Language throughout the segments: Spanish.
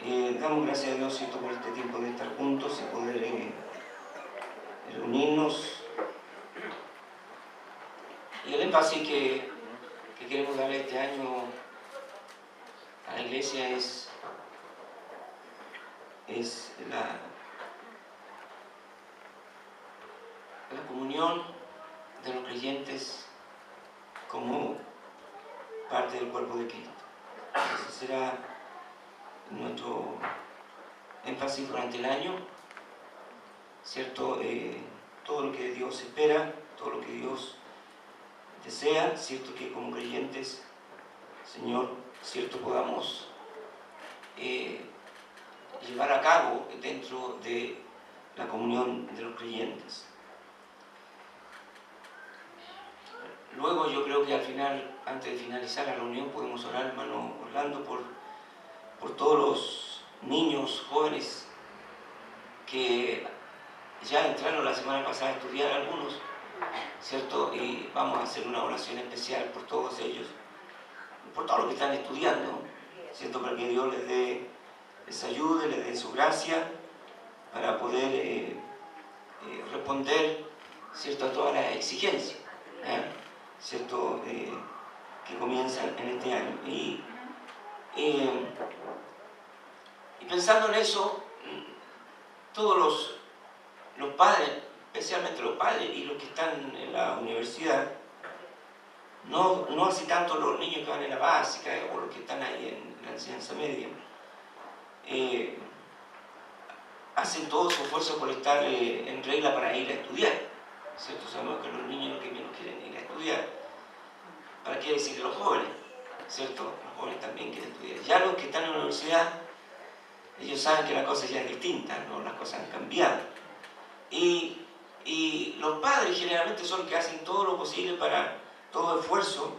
Damos gracias a Dios, ¿cierto?, por este tiempo de estar juntos y poder reunirnos. Y el énfasis que queremos darle este año a la Iglesia es la comunión de los creyentes como parte del cuerpo de Cristo. Ese será nuestro énfasis durante el año, ¿cierto? Todo lo que Dios espera, todo lo que Dios desea, ¿cierto? Que como creyentes, Señor, ¿cierto?, podamos llevar a cabo dentro de la comunión de los creyentes. Luego yo creo que al final, antes de finalizar la reunión, podemos orar, hermano Orlando, por todos los niños, jóvenes que ya entraron la semana pasada a estudiar algunos, ¿cierto? Y vamos a hacer una oración especial por todos ellos, por todos los que están estudiando, ¿cierto? Para que Dios les ayude, les dé su gracia para poder responder, ¿cierto?, a todas las exigencias, ¿cierto?, que comienzan en este año. Y pensando en eso, todos los padres, especialmente los padres y los que están en la universidad, no así tanto los niños que van en la básica o los que están ahí en la enseñanza media, hacen todo su esfuerzo por estar en regla para ir a estudiar, ¿cierto? Sabemos que los niños lo que menos quieren ir a estudiar. ¿Para qué decir los jóvenes? ¿Cierto? Los jóvenes también quieren estudiar. Ya los que están en la universidad, ellos saben que la cosa ya es distinta, ¿no? Las cosas han cambiado. Y los padres generalmente son los que hacen todo lo posible todo esfuerzo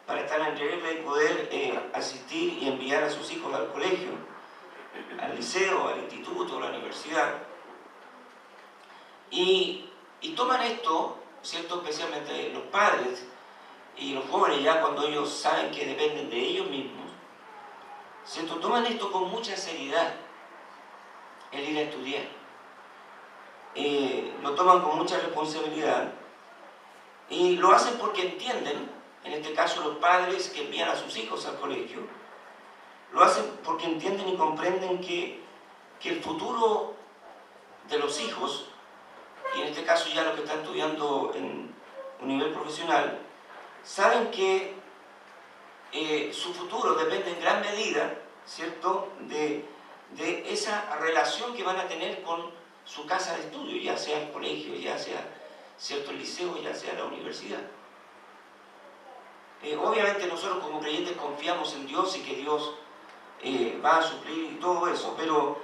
para estar en regla y poder asistir y enviar a sus hijos al colegio, al liceo, al instituto, a la universidad. Y toman esto, ¿cierto?, especialmente los padres y los jóvenes, ya cuando ellos saben que dependen de ellos mismos, ¿cierto?, toman esto con mucha seriedad, el ir a estudiar. Lo toman con mucha responsabilidad y lo hacen porque entienden, en este caso los padres que envían a sus hijos al colegio, lo hacen porque entienden y comprenden que el futuro de los hijos, y en este caso ya los que están estudiando en un nivel profesional, saben que su futuro depende en gran medida, ¿cierto?, de esa relación que van a tener con su casa de estudio, ya sea el colegio, ya sea, ¿cierto?, el liceo, ya sea la universidad. Obviamente nosotros como creyentes confiamos en Dios y que Dios va a suplir y todo eso, pero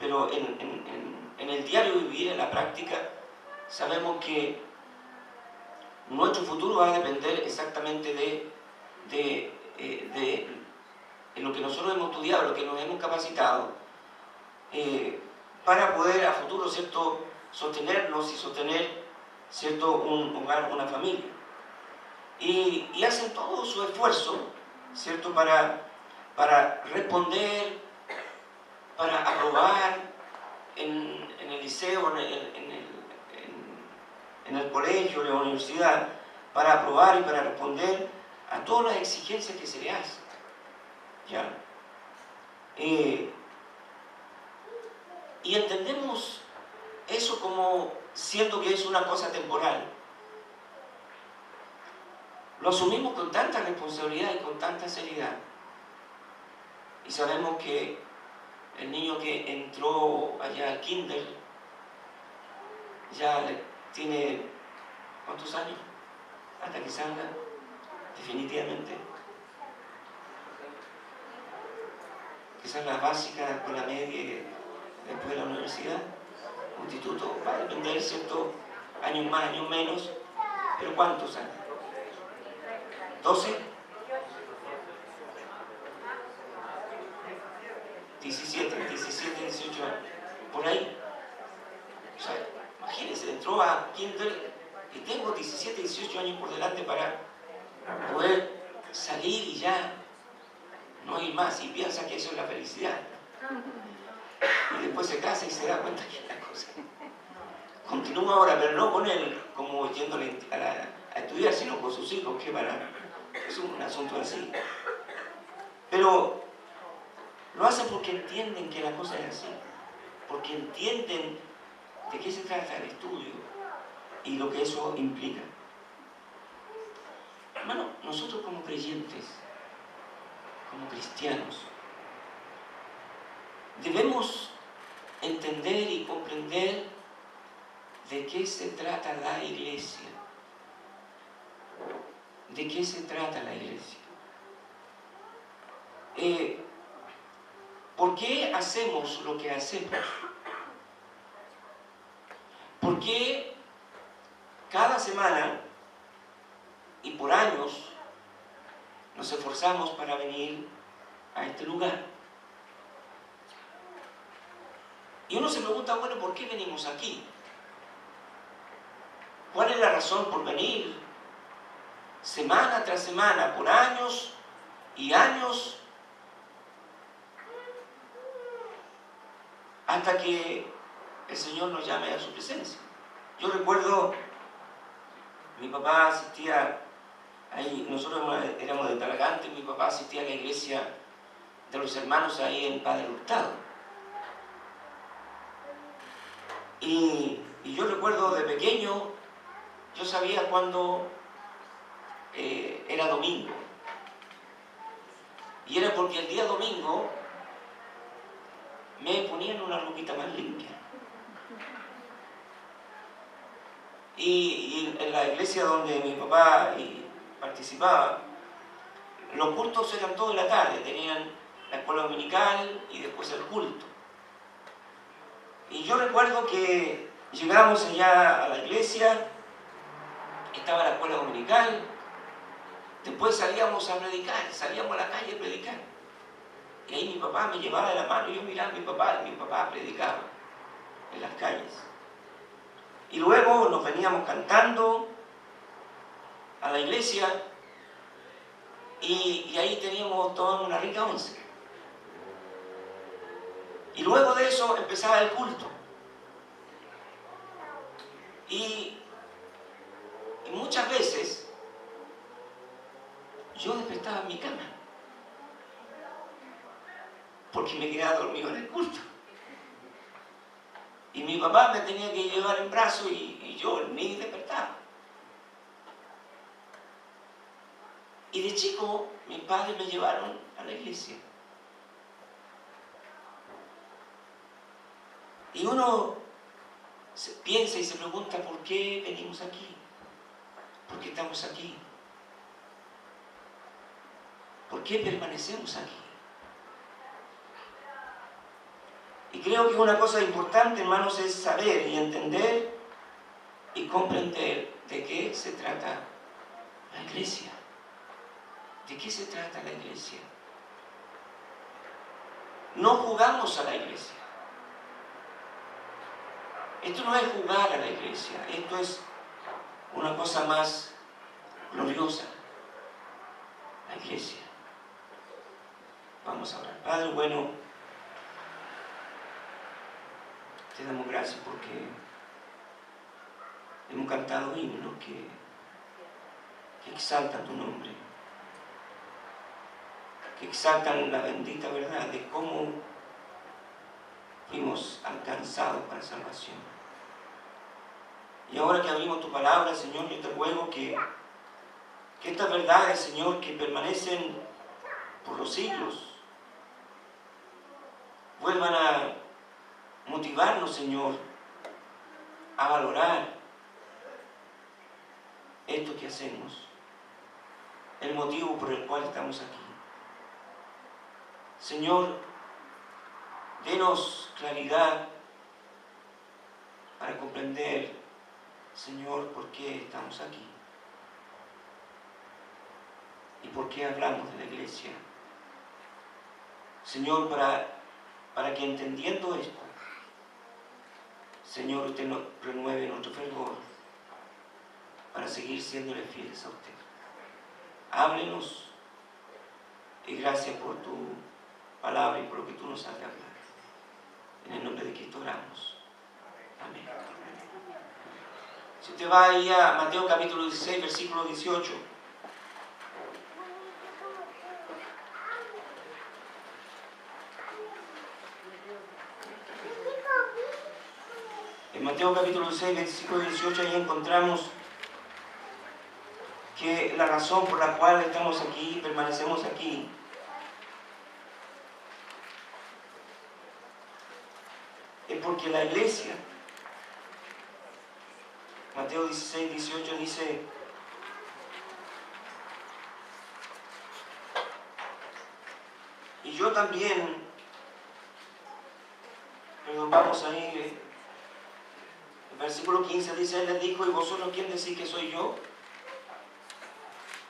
en el diario vivir, en la práctica, sabemos que nuestro futuro va a depender exactamente de lo que nosotros hemos estudiado, lo que nos hemos capacitado, para poder a futuro, ¿cierto?, sostenernos y sostener, ¿cierto?, un hogar, una familia. Y hacen todo su esfuerzo, ¿cierto?, para responder, para aprobar en el liceo, en el colegio, en la universidad, para aprobar y para responder a todas las exigencias que se le hacen. ¿Ya? Y entendemos eso como siendo que es una cosa temporal. Lo asumimos con tanta responsabilidad y con tanta seriedad. Y sabemos que el niño que entró allá al kinder ya tiene ¿cuántos años? Hasta que salga, definitivamente. Quizás la básica, después la media y después la universidad, un instituto, va a depender, ¿cierto?, años más, años menos, pero ¿cuántos años? ¿12? 17, 18 años, por ahí. O sea, imagínense, entró a kinder y tengo 17, 18 años por delante para poder salir y ya no ir más, y piensa que eso es la felicidad. Y después se casa y se da cuenta que la cosa continúa ahora, pero no con él como yéndole a estudiar, sino con sus hijos, que es un asunto así. Pero lo hacen porque entienden que la cosa es así, porque entienden de qué se trata el estudio y lo que eso implica. Hermano, nosotros como creyentes, como cristianos, debemos entender y comprender de qué se trata la iglesia. ¿De qué se trata la iglesia? ¿Por qué hacemos lo que hacemos? ¿Por qué cada semana y por años nos esforzamos para venir a este lugar? Y uno se pregunta, bueno, ¿por qué venimos aquí? ¿Cuál es la razón por venir semana tras semana, por años y años, hasta que el Señor nos llame a su presencia? Yo recuerdo, mi papá asistía, ahí, nosotros éramos de Talagante, mi papá asistía a la iglesia de los hermanos ahí en Padre Hurtado. Y yo recuerdo de pequeño, yo sabía cuando era domingo. Y era porque el día domingo me ponían una ropita más limpia. Y en la iglesia donde mi papá participaba, los cultos eran toda la tarde, tenían la escuela dominical y después el culto. Y yo recuerdo que llegábamos allá a la iglesia, estaba la escuela dominical, después salíamos a predicar, salíamos a la calle a predicar. Y ahí mi papá me llevaba de la mano y yo miraba a mi papá predicaba en las calles. Y luego nos veníamos cantando a la iglesia y ahí teníamos toda una rica once. Y luego de eso empezaba el culto. Y muchas veces yo despertaba en mi cama porque me quedaba dormido en el culto. Y mi papá me tenía que llevar en brazos y yo ni despertaba. Y de chico, mis padres me llevaron a la iglesia. Y uno piensa y se pregunta, ¿por qué venimos aquí? ¿Por qué estamos aquí? ¿Por qué permanecemos aquí? Y creo que una cosa importante, hermanos, es saber y entender y comprender de qué se trata la iglesia. ¿De qué se trata la iglesia? No jugamos a la iglesia. Esto no es jugar a la iglesia, esto es una cosa más gloriosa. La iglesia. Vamos a orar. Padre bueno, te damos gracias porque hemos cantado himnos que exaltan tu nombre, que exaltan la bendita verdad de cómo fuimos alcanzados para salvación. Y ahora que abrimos tu palabra, Señor, yo te ruego que estas verdades, Señor, que permanecen por los siglos, vuelvan a motivarnos, Señor, a valorar esto que hacemos, el motivo por el cual estamos aquí. Señor, denos claridad para comprender, Señor, por qué estamos aquí y por qué hablamos de la iglesia. Señor, para que entendiendo esto, Señor, usted nos renueve nuestro fervor para seguir siéndole fieles a usted. Háblenos y gracias por tu palabra y por lo que tú nos has de hablar. usted va ahí a Mateo capítulo 16, versículo 18. En Mateo capítulo 16, versículo 18, ahí encontramos que la razón por la cual estamos aquí, permanecemos aquí, es porque la iglesia, Mateo 16, 18 dice: y yo también, perdón, vamos ahí, el versículo 15 dice: él les dijo: ¿y vosotros quién decís que soy yo?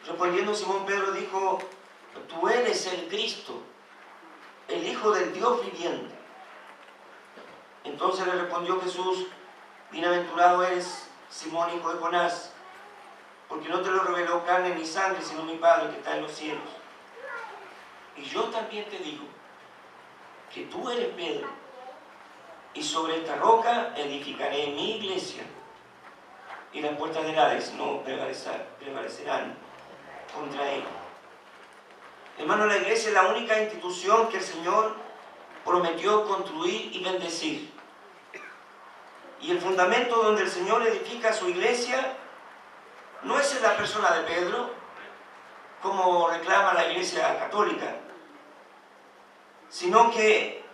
Respondiendo Simón Pedro dijo: tú eres el Cristo, el Hijo del Dios viviente. Entonces le respondió Jesús: bienaventurado eres, Simón, hijo de Jonás, porque no te lo reveló carne ni sangre, sino mi Padre que está en los cielos. Y yo también te digo que tú eres Pedro, y sobre esta roca edificaré mi iglesia, y las puertas del Hades no prevalecerán contra ella. Hermano, la iglesia es la única institución que el Señor prometió construir y bendecir. Y el fundamento donde el Señor edifica su iglesia no es en la persona de Pedro, como reclama la iglesia católica, sino que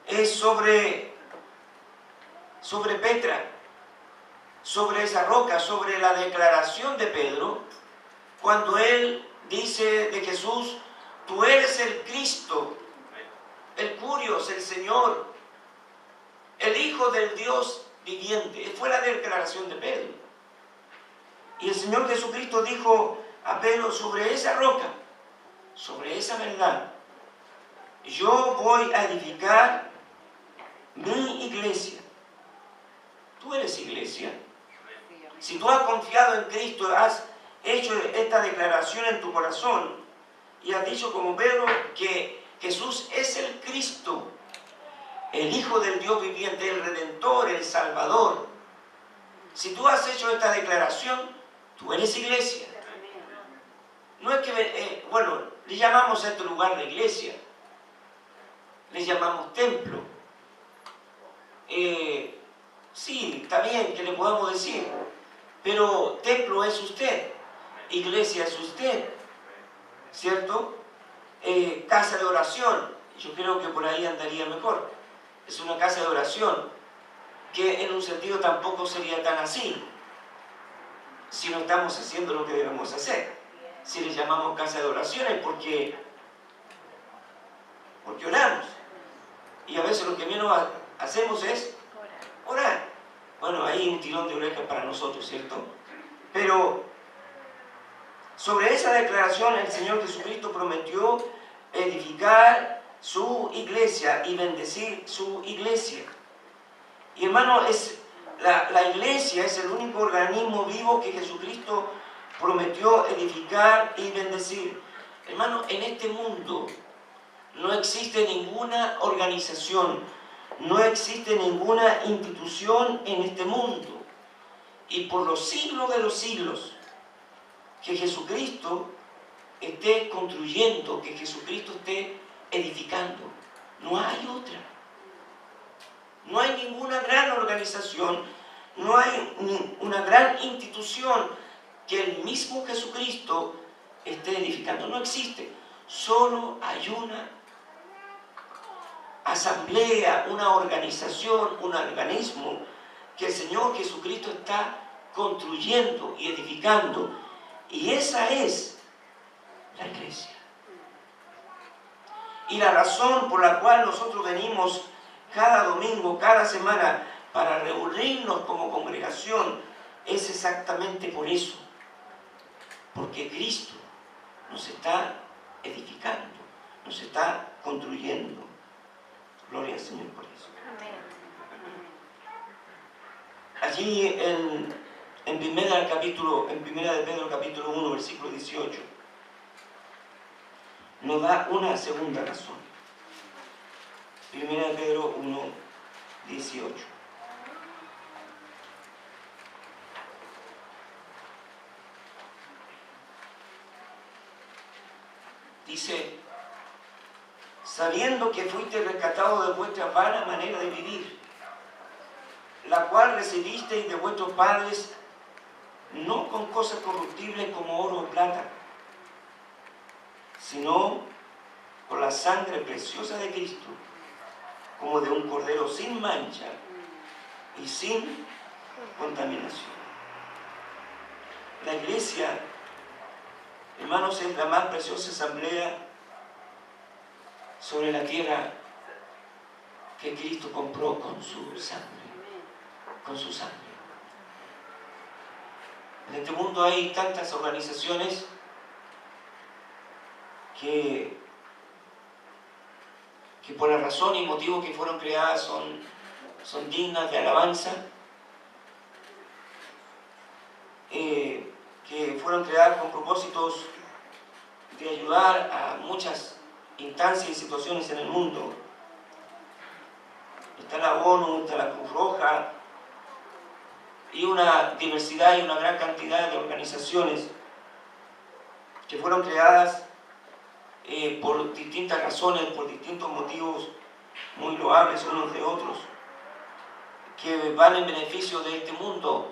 es sobre Petra, sobre esa roca, sobre la declaración de Pedro, cuando él dice de Jesús: tú eres el Cristo, el Curios, el Señor, el Hijo del Dios viviente. Fue la declaración de Pedro. Y el Señor Jesucristo dijo a Pedro: sobre esa roca, sobre esa verdad, yo voy a edificar mi iglesia. Tú eres iglesia. Si tú has confiado en Cristo, has hecho esta declaración en tu corazón y has dicho como Pedro que Jesús es el Cristo, el Hijo del Dios viviente, el Redentor, el Salvador. Si tú has hecho esta declaración, tú eres iglesia. No es que, le llamamos a este lugar la iglesia, le llamamos templo. Sí, está bien que le podamos decir, pero templo es usted, iglesia es usted, ¿cierto? Casa de oración, yo creo que por ahí andaría mejor. Es una casa de oración, que en un sentido tampoco sería tan así, si no estamos haciendo lo que debemos hacer. Si le llamamos casa de oración es porque oramos. Y a veces lo que menos hacemos es orar. Bueno, hay un tirón de orejas para nosotros, ¿cierto? Pero sobre esa declaración el Señor Jesucristo prometió edificar su iglesia y bendecir su iglesia. Y hermano, la iglesia es el único organismo vivo que Jesucristo prometió edificar y bendecir. Hermano, en este mundo no existe ninguna organización, no existe ninguna institución en este mundo. Y por los siglos de los siglos, que Jesucristo esté construyendo, que Jesucristo esté edificando. No hay otra. No hay ninguna gran organización, no hay una gran institución que el mismo Jesucristo esté edificando. No existe. Solo hay una asamblea, una organización, un organismo que el Señor Jesucristo está construyendo y edificando. Y esa es la iglesia. Y la razón por la cual nosotros venimos cada domingo, cada semana, para reunirnos como congregación, es exactamente por eso. Porque Cristo nos está edificando, nos está construyendo. Gloria al Señor por eso. Allí en Primera de Pedro capítulo 1, versículo 18, nos da una segunda razón. Primera de Pedro 1, 18. sabiendo que fuiste rescatado de vuestra vana manera de vivir, la cual recibisteis de vuestros padres, no con cosas corruptibles como oro o plata, sino con la sangre preciosa de Cristo, como de un cordero sin mancha y sin contaminación. La iglesia, hermanos, es la más preciosa asamblea sobre la tierra que Cristo compró con su sangre, con su sangre. En este mundo hay tantas organizaciones que por la razón y motivo que fueron creadas son dignas de alabanza, que fueron creadas con propósitos de ayudar a muchas instancias y situaciones en el mundo. Está la ONU, está la Cruz Roja, y una diversidad y una gran cantidad de organizaciones que fueron creadas por distintas razones, por distintos motivos muy loables unos de otros, que van en beneficio de este mundo,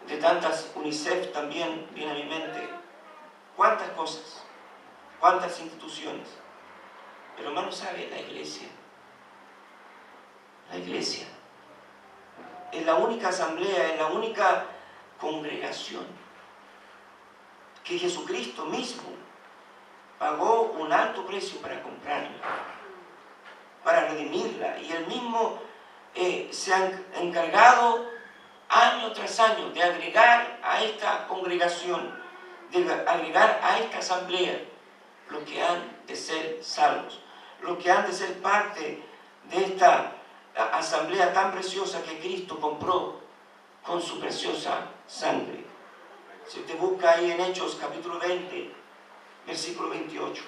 de tantas. UNICEF también viene a mi mente. ¿Cuántas cosas? ¿Cuántas instituciones? Pero hermano, ¿sabe? La iglesia es la única asamblea, es la única congregación que Jesucristo mismo pagó un alto precio para comprarla, para redimirla, y Él mismo se ha encargado año tras año de agregar a esta congregación, de agregar a esta asamblea los que han de ser salvos, los que han de ser parte de esta asamblea tan preciosa que Cristo compró con su preciosa sangre. Si usted busca ahí en Hechos capítulo 20, versículo 28.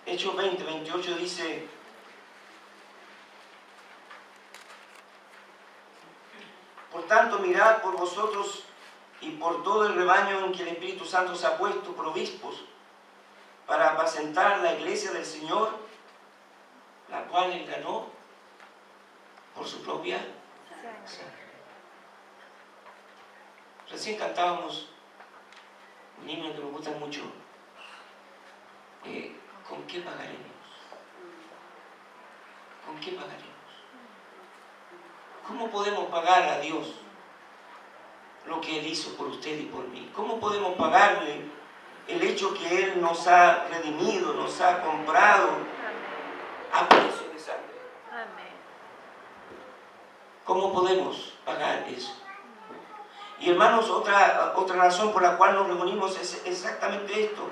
Hechos 20, 28 dice: por tanto, mirad por vosotros y por todo el rebaño en que el Espíritu Santo se ha puesto por obispos, para apacentar la iglesia del Señor, la cual Él ganó por su propia sangre. Recién cantábamos un himno que me gusta mucho. ¿Con qué pagaremos? ¿Con qué pagaremos? ¿Cómo podemos pagar a Dios lo que Él hizo por usted y por mí? ¿Cómo podemos pagarle el hecho que Él nos ha redimido, nos ha comprado a precio de sangre? ¿Cómo podemos pagar eso? Y hermanos, otra razón por la cual nos reunimos es exactamente esto,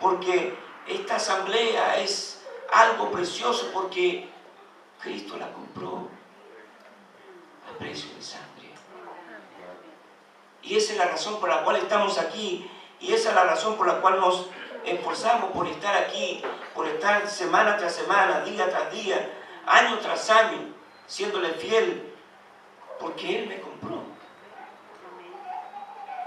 porque esta asamblea es algo precioso, porque Cristo la compró a precio de sangre. Y esa es la razón por la cual estamos aquí, y esa es la razón por la cual nos esforzamos por estar aquí, por estar semana tras semana, día tras día, año tras año, siéndole fiel, porque Él me compró.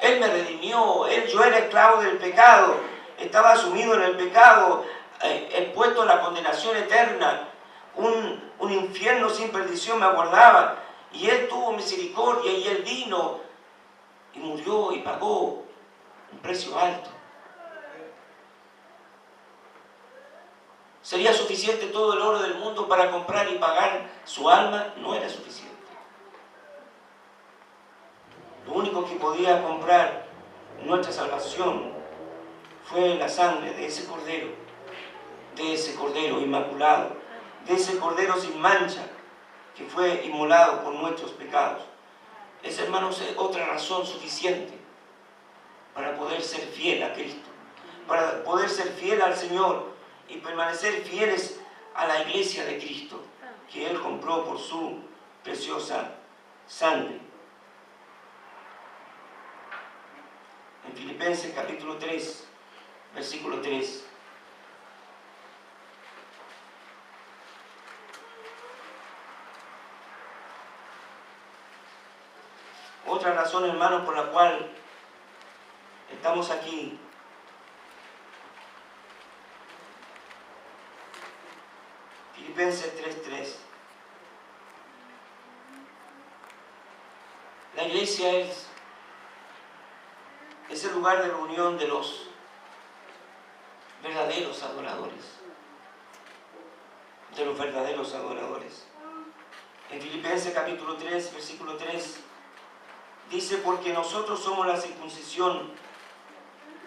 Él me redimió. Yo era esclavo del pecado, estaba sumido en el pecado, expuesto a la condenación eterna. Un infierno sin perdición me aguardaba, y Él tuvo misericordia, y Él vino y murió y pagó un precio alto. ¿Sería suficiente todo el oro del mundo para comprar y pagar su alma? No era suficiente. Lo único que podía comprar nuestra salvación fue la sangre de ese cordero inmaculado, de ese cordero sin mancha, que fue inmolado por nuestros pecados. Esa, hermanos, es otra razón suficiente para poder ser fiel a Cristo, para poder ser fiel al Señor y permanecer fieles a la iglesia de Cristo, que Él compró por su preciosa sangre. En Filipenses capítulo 3, versículo 3. Otra razón, hermanos, por la cual estamos aquí. Filipenses 3:3. La iglesia es el lugar de reunión de los verdaderos adoradores. De los verdaderos adoradores. En Filipenses capítulo 3, versículo 3, dice: porque nosotros somos la circuncisión,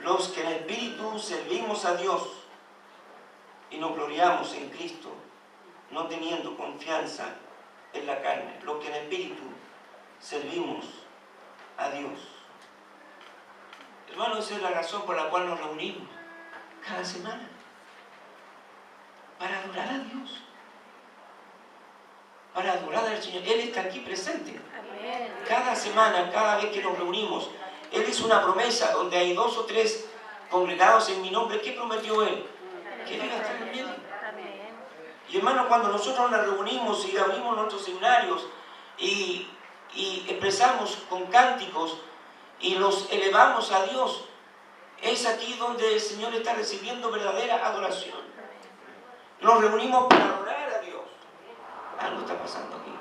los que en espíritu servimos a Dios y nos gloriamos en Cristo, no teniendo confianza en la carne. Los que en espíritu servimos a Dios. Hermanos, esa es la razón por la cual nos reunimos cada semana. Para adorar a Dios. Para adorar al Señor. Él está aquí presente. Amén. Cada semana, cada vez que nos reunimos, Él hizo una promesa donde hay 2 o 3 congregados en mi nombre. ¿Qué prometió Él? Que Él iba a estar en medio. Y hermanos, cuando nosotros nos reunimos y abrimos nuestros seminarios y expresamos con cánticos y los elevamos a Dios, es aquí donde el Señor está recibiendo verdadera adoración. Nos reunimos para adorar a Dios. Algo está pasando aquí.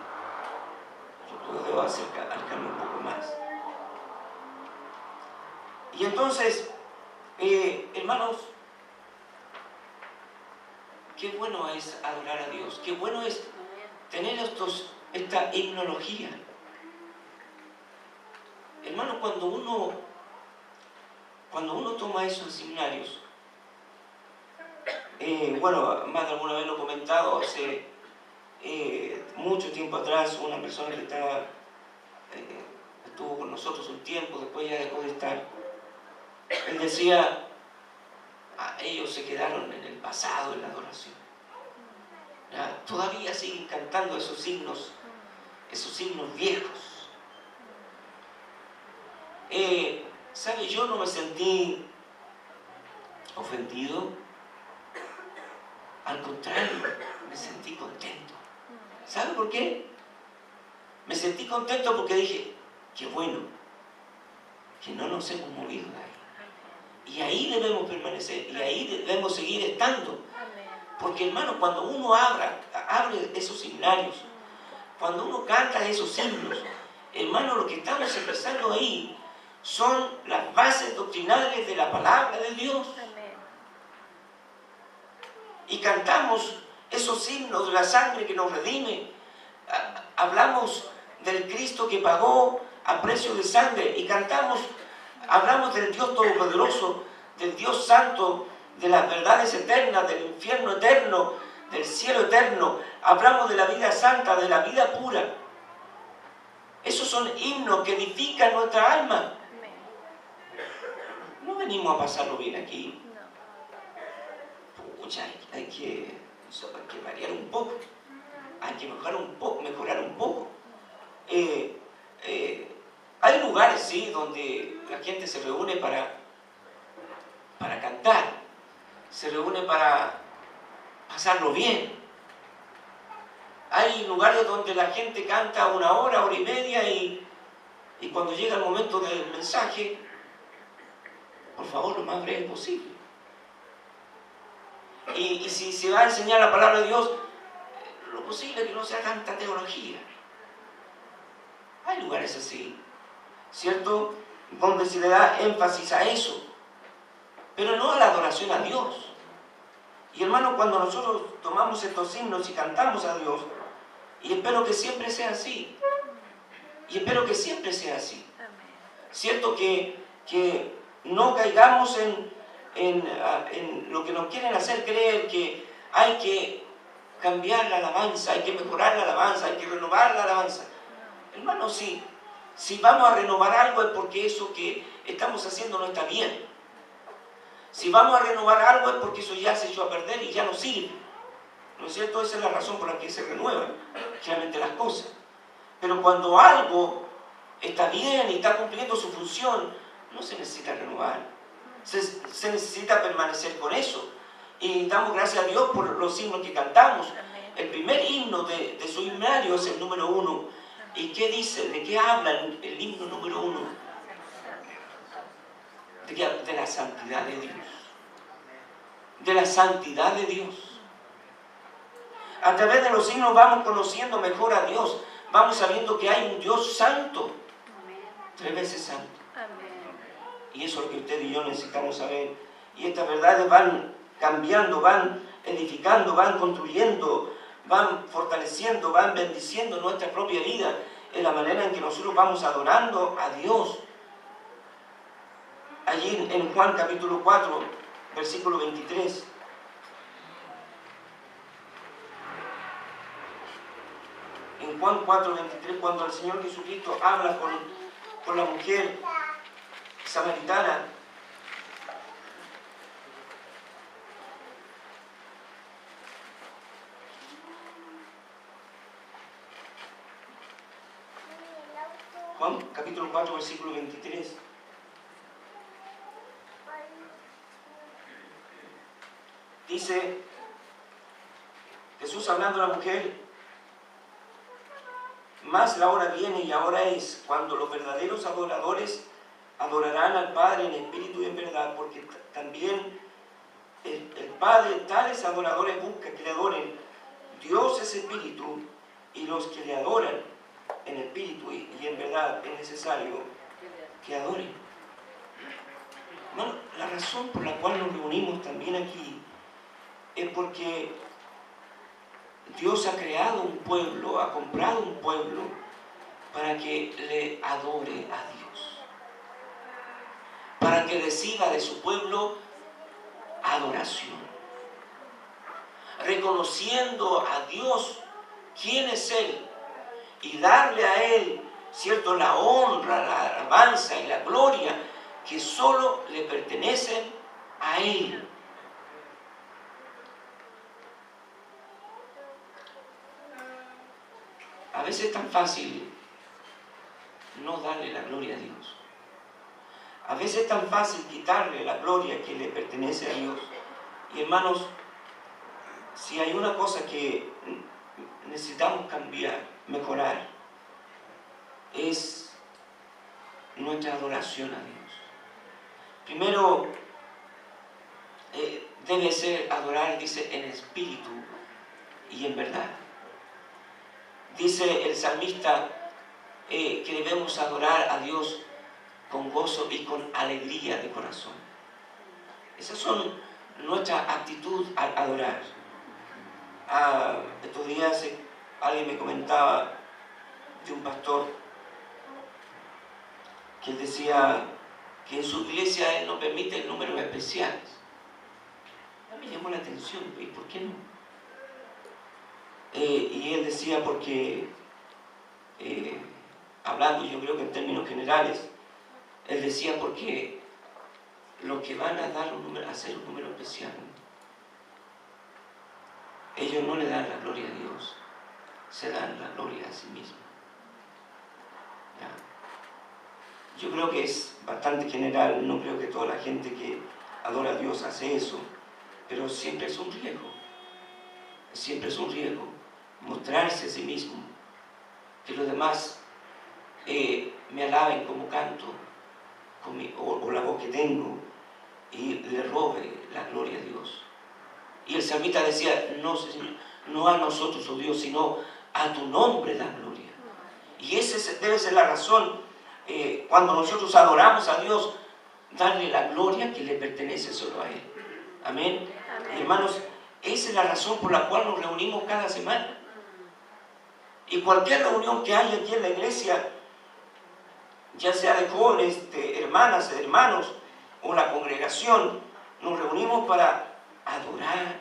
Yo debo acercarme un poco más. Y entonces, hermanos, qué bueno es adorar a Dios. Qué bueno es tener esta himnología. Hermanos, cuando uno toma esos seminarios, bueno, más de alguna vez lo he comentado, hace mucho tiempo atrás, una persona que estuvo con nosotros un tiempo, después ya dejó de estar, él decía: ellos se quedaron en el pasado en la adoración. ¿Ya? Todavía siguen cantando esos himnos viejos. ¿Sabe? Yo no me sentí ofendido. Al contrario, me sentí contento. ¿Sabe por qué? Me sentí contento porque dije: qué bueno que no nos hemos movido de ahí. Y ahí debemos permanecer, y ahí debemos seguir estando. Porque, hermano, cuando uno abre esos seminarios, cuando uno canta esos himnos, hermano, lo que estamos expresando ahí son las bases doctrinales de la palabra de Dios. Y cantamos esos himnos de la sangre que nos redime. Hablamos del Cristo que pagó a precio de sangre. Y hablamos del Dios Todopoderoso, del Dios Santo, de las verdades eternas, del infierno eterno, del cielo eterno. Hablamos de la vida santa, de la vida pura. Esos son himnos que edifican nuestra alma. No venimos a pasarlo bien aquí. Pucha, hay que variar un poco. Hay que mejorar un poco. Hay lugares, sí, donde la gente se reúne para cantar. Se reúne para pasarlo bien. Hay lugares donde la gente canta 1 hora, 1 hora y media y cuando llega el momento del mensaje, por favor, lo más breve posible. Y si se va a enseñar la palabra de Dios, lo posible que no sea tanta teología. Hay lugares así, ¿cierto? Donde se le da énfasis a eso, pero no a la adoración a Dios. Y hermano, cuando nosotros tomamos estos himnos y cantamos a Dios, y espero que siempre sea así, ¿cierto? Que no caigamos en lo que nos quieren hacer creer, que hay que cambiar la alabanza, hay que mejorar la alabanza, hay que renovar la alabanza. Hermano, si vamos a renovar algo es porque eso que estamos haciendo no está bien. Si vamos a renovar algo es porque eso ya se echó a perder y ya no sirve. ¿No es cierto? Esa es la razón por la que se renuevan realmente las cosas. Pero cuando algo está bien y está cumpliendo su función, no se necesita renovar. Se necesita permanecer con eso. Y damos gracias a Dios por los himnos que cantamos. El primer himno de su himnario es el número 1. ¿Y qué dice? ¿De qué habla el himno número 1? De la santidad de Dios. De la santidad de Dios. A través de los himnos vamos conociendo mejor a Dios. Vamos sabiendo que hay un Dios santo. 3 veces santo. Y eso es lo que usted y yo necesitamos saber. Y estas verdades van cambiando, van edificando, van construyendo, van fortaleciendo, van bendiciendo nuestra propia vida en la manera en que nosotros vamos adorando a Dios. Allí en Juan capítulo 4, versículo 23. En Juan 4, 23, cuando el Señor Jesucristo habla con la mujer samaritana, Juan capítulo 4, versículo 23. Dice Jesús hablando a la mujer: mas la hora viene y ahora es cuando los verdaderos adoradores adorarán al Padre en espíritu y en verdad, porque también el Padre tales adoradores busca que le adoren. Dios es espíritu, y los que le adoran en espíritu y en verdad es necesario que adoren. Bueno, la razón por la cual nos reunimos también aquí es porque Dios ha creado un pueblo, ha comprado un pueblo para que le adore a Dios, para que reciba de su pueblo adoración, reconociendo a Dios quién es Él y darle a Él, cierto, la honra, la alabanza y la gloria que solo le pertenecen a Él. A veces es tan fácil no darle la gloria a Dios. A veces es tan fácil quitarle la gloria que le pertenece a Dios. Y hermanos, si hay una cosa que necesitamos cambiar, mejorar, es nuestra adoración a Dios. Primero, debe ser adorar, dice, en espíritu y en verdad. Dice el salmista que debemos adorar a Dios con gozo y con alegría de corazón. Esas son nuestra actitud al adorar. Estos días alguien me comentaba de un pastor que él decía que en su iglesia él no permite números especiales. A mí me llamó la atención, ¿y por qué no? Y él decía porque, hablando yo creo que en términos generales, él decía porque los que van a dar hacer un número especial, ellos no le dan la gloria a Dios, se dan la gloria a sí mismos. ¿Ya? Yo creo que es bastante general, no creo que toda la gente que adora a Dios hace eso, pero siempre es un riesgo, mostrarse a sí mismo, que los demás me alaben como canto, o la voz que tengo, y le robe la gloria a Dios. Y el salmista decía, no, Señor, no a nosotros, oh Dios, sino a tu nombre da gloria. Y esa debe ser la razón, cuando nosotros adoramos a Dios, darle la gloria que le pertenece solo a Él. Amén. Amén. Hermanos, esa es la razón por la cual nos reunimos cada semana. Y cualquier reunión que haya aquí en la iglesia, ya sea de jóvenes, de hermanas, de hermanos, o la congregación, nos reunimos para adorar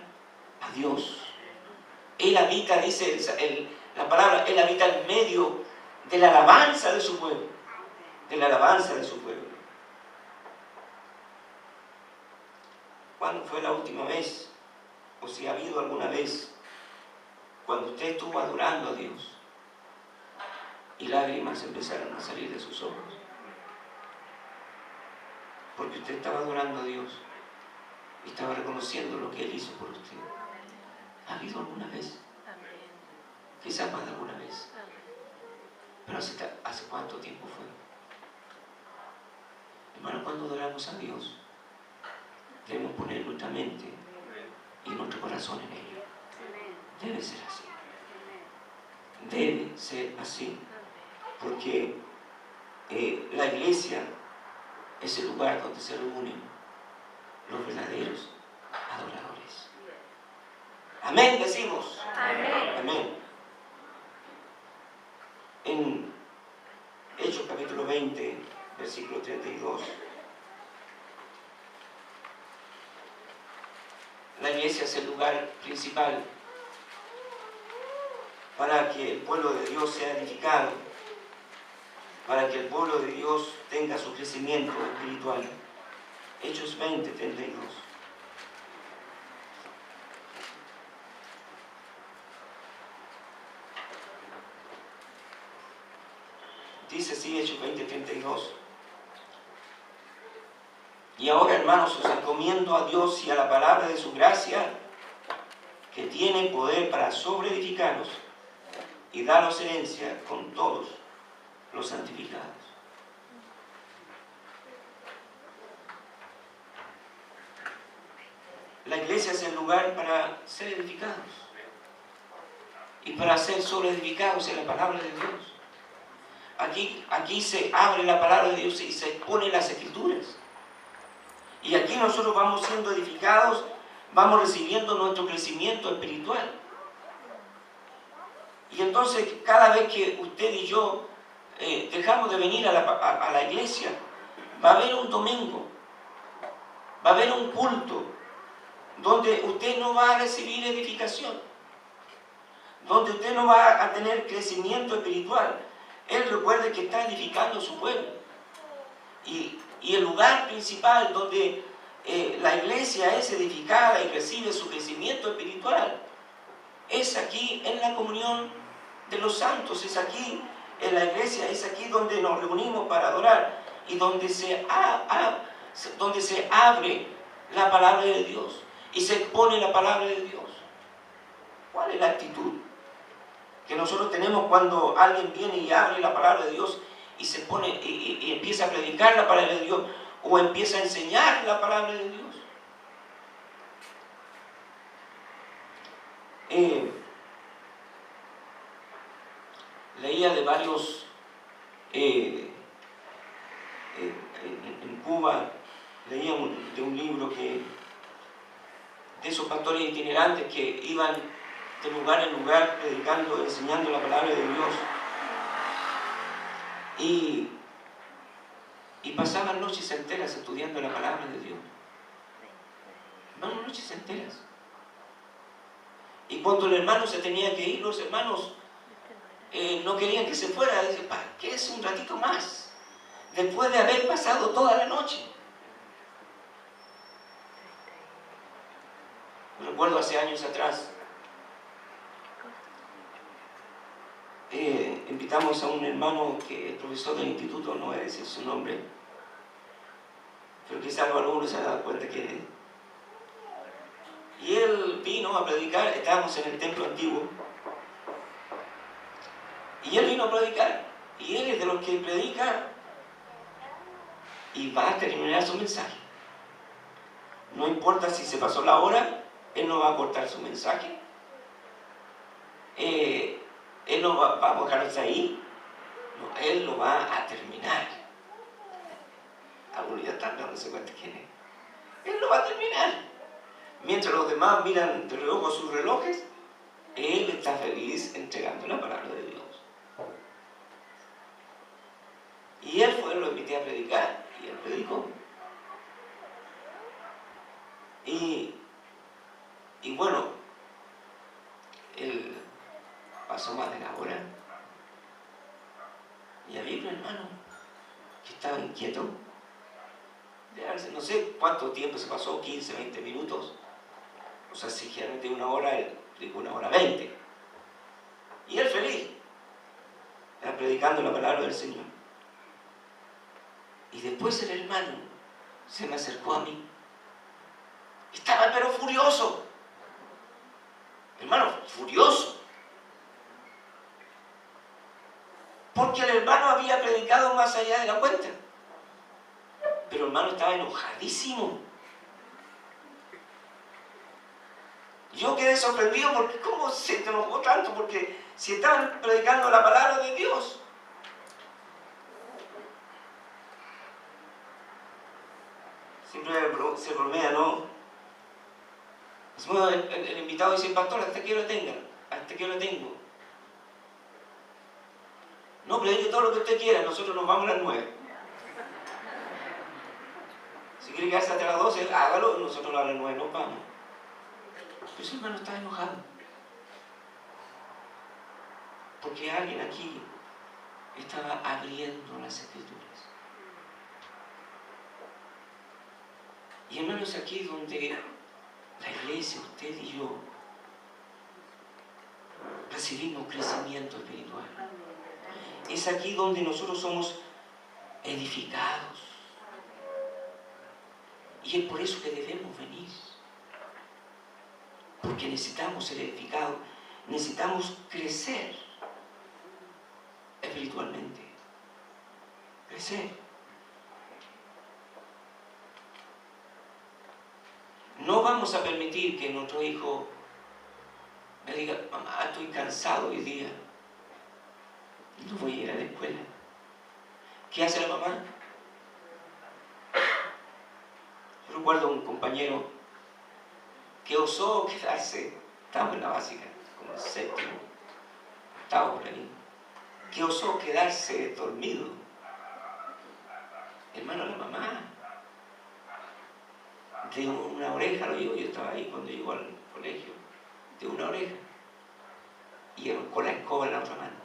a Dios. Él habita, dice la palabra, Él habita en medio de la alabanza de su pueblo. De la alabanza de su pueblo. ¿Cuándo fue la última vez, o si ha habido alguna vez, cuando usted estuvo adorando a Dios y lágrimas empezaron a salir de sus ojos? Porque usted estaba adorando a Dios y estaba reconociendo lo que Él hizo por usted. ¿Ha habido alguna vez? Quizás más de alguna vez. Pero ¿hace cuánto tiempo fue? Hermano, cuando adoramos a Dios, debemos poner nuestra mente y nuestro corazón en ello. Debe ser así. Debe ser así. Porque la iglesia es el lugar donde se reúnen los verdaderos adoradores. Amén, decimos. Amén. Amén. En Hechos capítulo 20, versículo 32. La iglesia es el lugar principal para que el pueblo de Dios sea edificado, para que el pueblo de Dios tenga su crecimiento espiritual. Hechos 20, 32. Dice así, Hechos 20, 32. Y ahora, hermanos, os encomiendo a Dios y a la palabra de su gracia, que tiene poder para sobreedificaros y daros herencia con todos los santificados. La iglesia es el lugar para ser edificados y para ser sobreedificados en la palabra de Dios. Aquí se abre la palabra de Dios y se exponen las escrituras. Y aquí nosotros vamos siendo edificados, vamos recibiendo nuestro crecimiento espiritual. Y entonces cada vez que usted y yo dejamos de venir a la iglesia, va a haber un domingo, va a haber un culto, donde usted no va a recibir edificación, donde usted no va a tener crecimiento espiritual. Él recuerde que está edificando su pueblo. Y el lugar principal donde la iglesia es edificada y recibe su crecimiento espiritual es aquí en la comunión de los santos, es aquí en la iglesia, es aquí donde nos reunimos para adorar y donde se abre la palabra de Dios y se expone la palabra de Dios. ¿Cuál es la actitud que nosotros tenemos cuando alguien viene y abre la palabra de Dios y se pone y empieza a predicar la palabra de Dios o empieza a enseñar la palabra de Dios? Leía de varios en Cuba, leía de un libro de esos pastores itinerantes que iban de lugar en lugar predicando, enseñando la palabra de Dios. Y pasaban noches enteras estudiando la palabra de Dios. Noches enteras. Y cuando el hermano se tenía que ir, los hermanos no querían que se fuera. Dicen, ¿para qué es un ratito más? Después de haber pasado toda la noche. Recuerdo hace años atrás, invitamos a un hermano que es profesor del instituto, no voy a decir su nombre, pero quizás algunos se han dado cuenta quién es. Y él vino a predicar, estábamos en el templo antiguo, y él vino a predicar, y él es de los que predica y va a terminar su mensaje. No importa si se pasó la hora, él no va a cortar su mensaje. Él no va a bajarse ahí, no, él lo va a terminar. Algunos ya están dándose cuenta quién es. Él lo va a terminar. Mientras los demás miran de reojo sus relojes, él está feliz entregando la palabra de Dios. Y él fue, lo invité a predicar, y él predicó. Y bueno, él pasó más de la hora. Y había un hermano que estaba inquieto. No sé cuánto tiempo se pasó, 15, 20 minutos. O sea, si generalmente una hora, él predicó 1:20. Y él feliz, predicando la palabra del Señor. Y después el hermano se me acercó a mí. Estaba pero furioso. Hermano, furioso. porque el hermano había predicado más allá de la cuenta. Pero el hermano estaba enojadísimo. Yo quedé sorprendido porque ¿cómo se te enojó tanto? Porque si estaban predicando la palabra de Dios. Siempre se bromea, ¿no? El invitado dice, pastor, hasta que yo lo tenga, hasta que yo lo tengo. No, predique todo lo que usted quiera, nosotros nos vamos a las 9. Si quiere quedarse hasta las 12, hágalo, nosotros a las 9 nos vamos. Pero ese hermano está enojado. Porque alguien aquí estaba abriendo las Escrituras. Y hermanos, es aquí donde la iglesia, usted y yo, recibimos crecimiento espiritual. Es aquí donde nosotros somos edificados. Y es por eso que debemos venir. Porque necesitamos ser edificados, necesitamos crecer espiritualmente. Crecer. No vamos a permitir que nuestro hijo me diga, mamá, estoy cansado hoy día, no voy a ir a la escuela. ¿Qué hace la mamá? Yo recuerdo un compañero que osó quedarse, estaba en la básica, como el séptimo, octavo por ahí, que osó quedarse dormido. Hermano, la mamá, de una oreja lo llevó, yo estaba ahí cuando llegó al colegio, de una oreja, y con la escoba en la otra mano.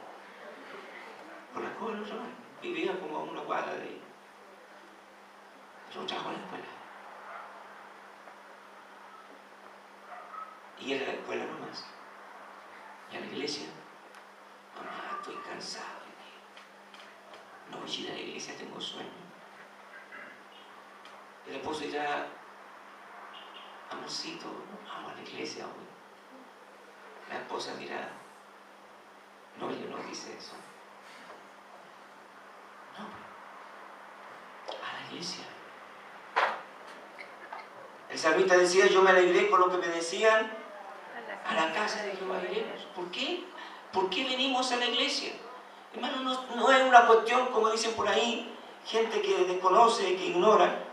Con la escoba en la otra mano. Vivía como a una cuadra de ahí. Lo trajo a la escuela. Y era la escuela nomás. Y a la iglesia, mamá, estoy cansado. No voy a ir a la iglesia, tengo sueño. El esposo dirá, amorcito, vamos a la iglesia hoy. La esposa dirá, no, ella no dice eso. No, a la iglesia. El salmista decía, yo me alegré con lo que me decían, a la casa de Jehová iremos. ¿Por qué? ¿Por qué venimos a la iglesia? Hermano, no es una cuestión, como dicen por ahí, gente que desconoce, que ignora,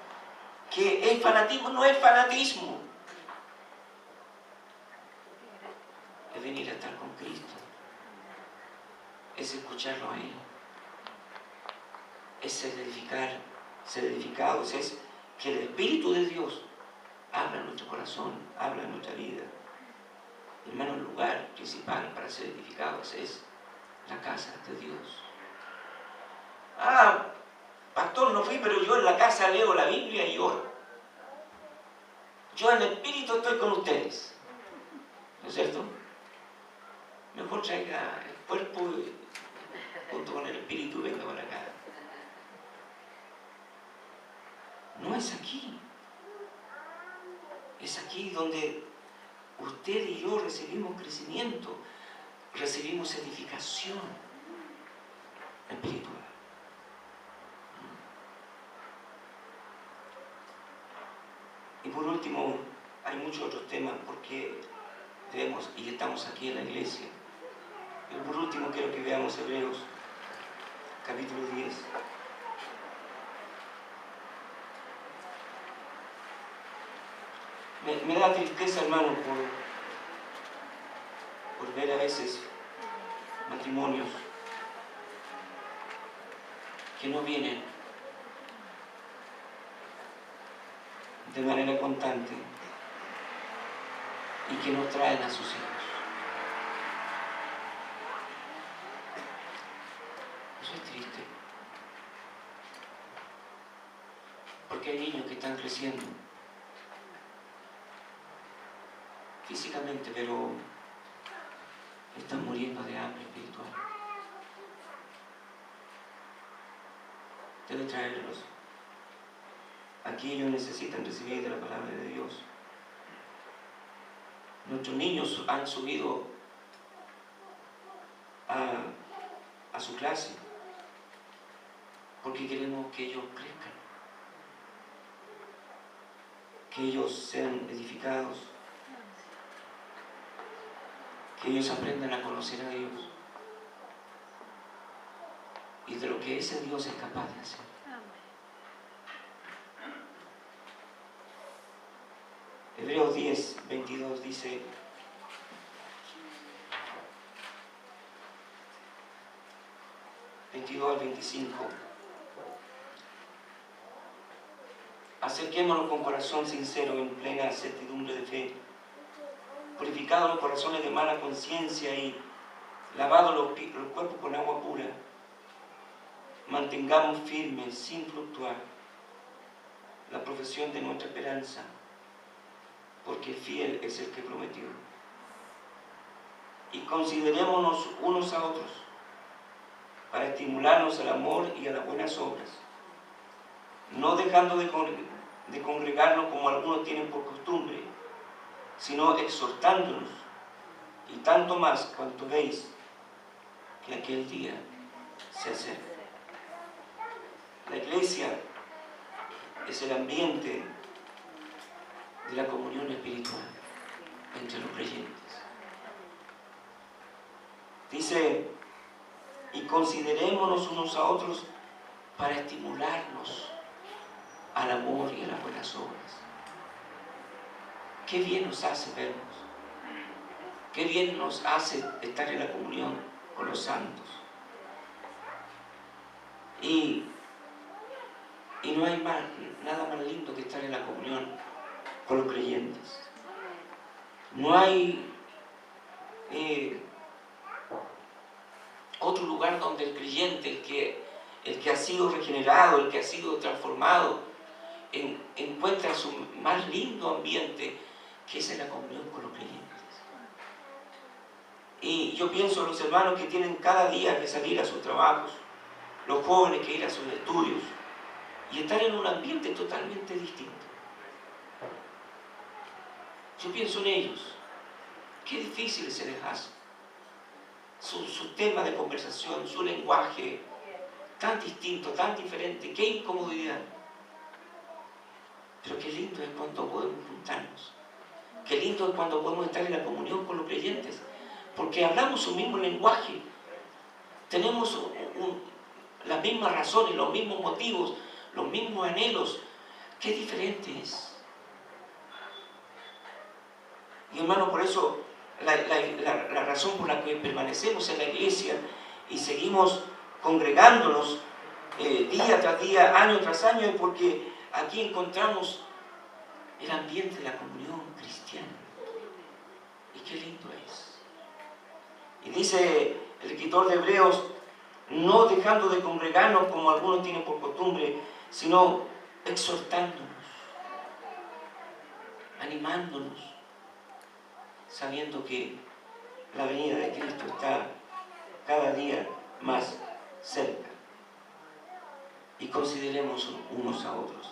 que es fanatismo. No es fanatismo. Es venir a estar con Cristo. Es escucharlo a Él. Es ser edificados. Es que el Espíritu de Dios habla en nuestro corazón, habla en nuestra vida. Hermano, el lugar principal para ser edificados es la casa de Dios. Ah, pastor, no fui, pero yo en la casa leo la Biblia y oro. Yo en el Espíritu estoy con ustedes. ¿No es cierto? Mejor traiga el cuerpo junto con el Espíritu y venga para acá. No es aquí. Es aquí donde usted y yo recibimos crecimiento, recibimos edificación espiritual. Y por último, hay muchos otros temas porque debemos y estamos aquí en la iglesia. Pero por último quiero que veamos Hebreos capítulo 10. Me da tristeza, hermano, por ver a veces matrimonios que no vienen de manera constante y que no traen a sus hijos. Eso es triste. Porque hay niños que están creciendo físicamente, pero están muriendo de hambre espiritual. Debe traerlos. Aquí ellos necesitan recibir de la palabra de Dios. Nuestros niños han subido a su clase porque queremos que ellos crezcan, que ellos sean edificados, que ellos aprendan a conocer a Dios y de lo que ese Dios es capaz de hacer. Hebreos 10, 22 dice: al 25. Acerquémonos con corazón sincero, en plena certidumbre de fe, purificados los corazones de mala conciencia y lavados los cuerpos con agua pura. Mantengamos firmes, sin fluctuar, la profesión de nuestra esperanza, porque fiel es el que prometió. Y considerémonos unos a otros, para estimularnos al amor y a las buenas obras, no dejando de congregarnos como algunos tienen por costumbre, sino exhortándonos, y tanto más cuanto veis que aquel día se acerca. La iglesia es el ambiente de la comunión espiritual entre los creyentes. Dice: y considerémonos unos a otros para estimularnos al amor y a las buenas obras. Qué bien nos hace vernos. Qué bien nos hace estar en la comunión con los santos. Y no hay nada más lindo que estar en la comunión con los creyentes. No hay otro lugar donde el creyente, el que ha sido regenerado, el que ha sido transformado, encuentra su más lindo ambiente, que es en la comunión con los creyentes. Y yo pienso en los hermanos que tienen cada día que salir a sus trabajos, los jóvenes que ir a sus estudios, y estar en un ambiente totalmente distinto. Yo pienso en ellos. Qué difícil se les hace. Su tema de conversación, su lenguaje, tan distinto, tan diferente, qué incomodidad. Pero qué lindo es cuando podemos juntarnos. Qué lindo es cuando podemos estar en la comunión con los creyentes, porque hablamos un mismo lenguaje, tenemos las mismas razones, los mismos motivos, los mismos anhelos. Qué diferente es. Y hermano, por eso la razón por la que permanecemos en la iglesia y seguimos congregándonos día tras día, año tras año, es porque aquí encontramos el ambiente de la comunión cristiana. Y qué lindo es. Y dice el escritor de Hebreos: no dejando de congregarnos como algunos tienen por costumbre, sino exhortándonos, animándonos, sabiendo que la venida de Cristo está cada día más cerca. Y consideremos unos a otros.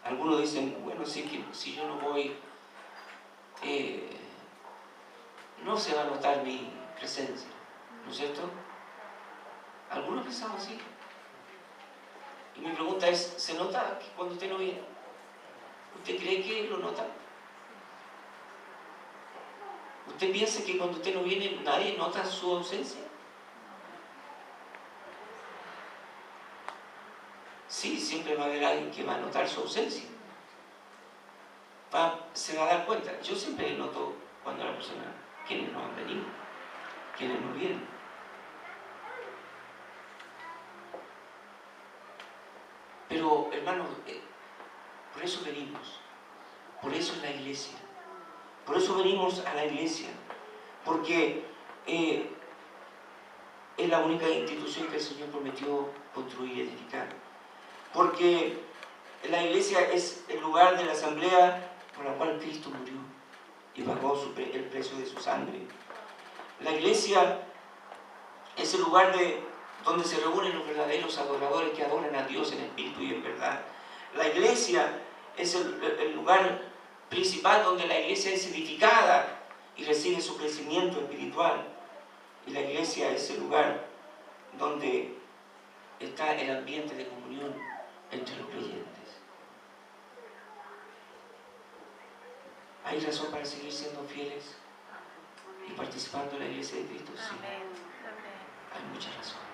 Algunos dicen: bueno, si yo no voy, no se va a notar mi presencia, ¿no es cierto? Algunos pensamos así. Y mi pregunta es: ¿se nota que cuando usted no viene? ¿Usted cree que lo nota? ¿Usted piensa que cuando usted no viene nadie nota su ausencia? Sí, siempre va a haber alguien que va a notar su ausencia. Se va a dar cuenta. Yo siempre noto cuando la persona, quienes no han venido, quienes no vienen. Pero, hermanos, por eso venimos. Por eso es la iglesia. Por eso venimos a la iglesia. Porque es la única institución que el Señor prometió construir y edificar. Porque la iglesia es el lugar de la asamblea por la cual Cristo murió y pagó el precio de su sangre. La iglesia es el lugar donde se reúnen los verdaderos adoradores que adoran a Dios en espíritu y en verdad. La iglesia es el lugar principal donde la iglesia es edificada y recibe su crecimiento espiritual. Y la iglesia es el lugar donde está el ambiente de comunión entre los creyentes. ¿Hay razón para seguir siendo fieles y participando en la iglesia de Cristo? Sí. Hay muchas razones.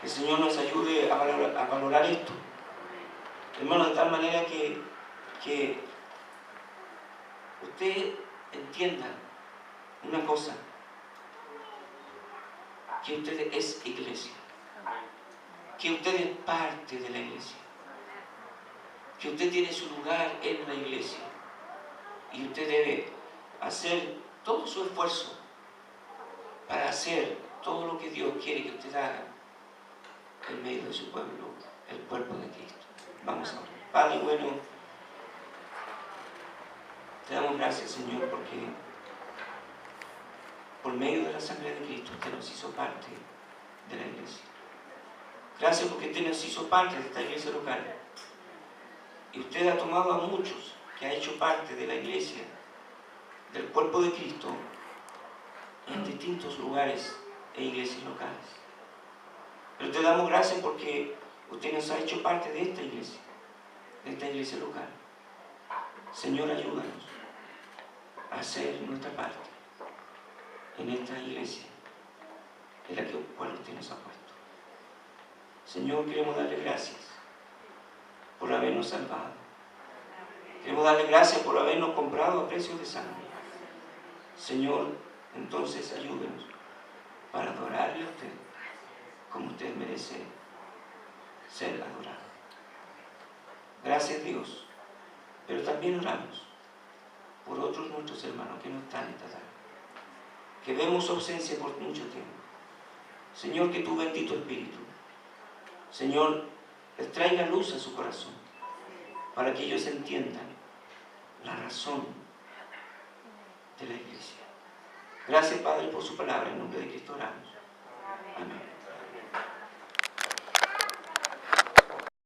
Que el Señor nos ayude a valorar esto. Hermanos, de tal manera que usted entienda una cosa, que usted es iglesia, que usted es parte de la iglesia, que usted tiene su lugar en la iglesia y usted debe hacer todo su esfuerzo para hacer todo lo que Dios quiere que usted haga en medio de su pueblo, el cuerpo de Cristo. Vamos a orar. Padre bueno, te damos gracias, Señor, porque por medio de la sangre de Cristo usted nos hizo parte de la iglesia. Gracias porque usted nos hizo parte de esta iglesia local. Y usted ha tomado a muchos que ha hecho parte de la iglesia, del cuerpo de Cristo, en distintos lugares e iglesias locales. Pero te damos gracias porque usted nos ha hecho parte de esta iglesia local. Señor, ayúdanos a hacer nuestra parte en esta iglesia en la cual usted nos ha puesto. Señor, queremos darle gracias por habernos salvado. Queremos darle gracias por habernos comprado a precio de sangre. Señor, entonces ayúdenos para adorarle a usted como usted merece ser adorado. Gracias, Dios. Pero también oramos por otros nuestros hermanos que no están en esta tarde, que vemos su ausencia por mucho tiempo. Señor, que tu bendito Espíritu, Señor, les traiga luz a su corazón para que ellos entiendan la razón de la iglesia. Gracias, Padre, por su palabra. En nombre de Cristo oramos. Amén.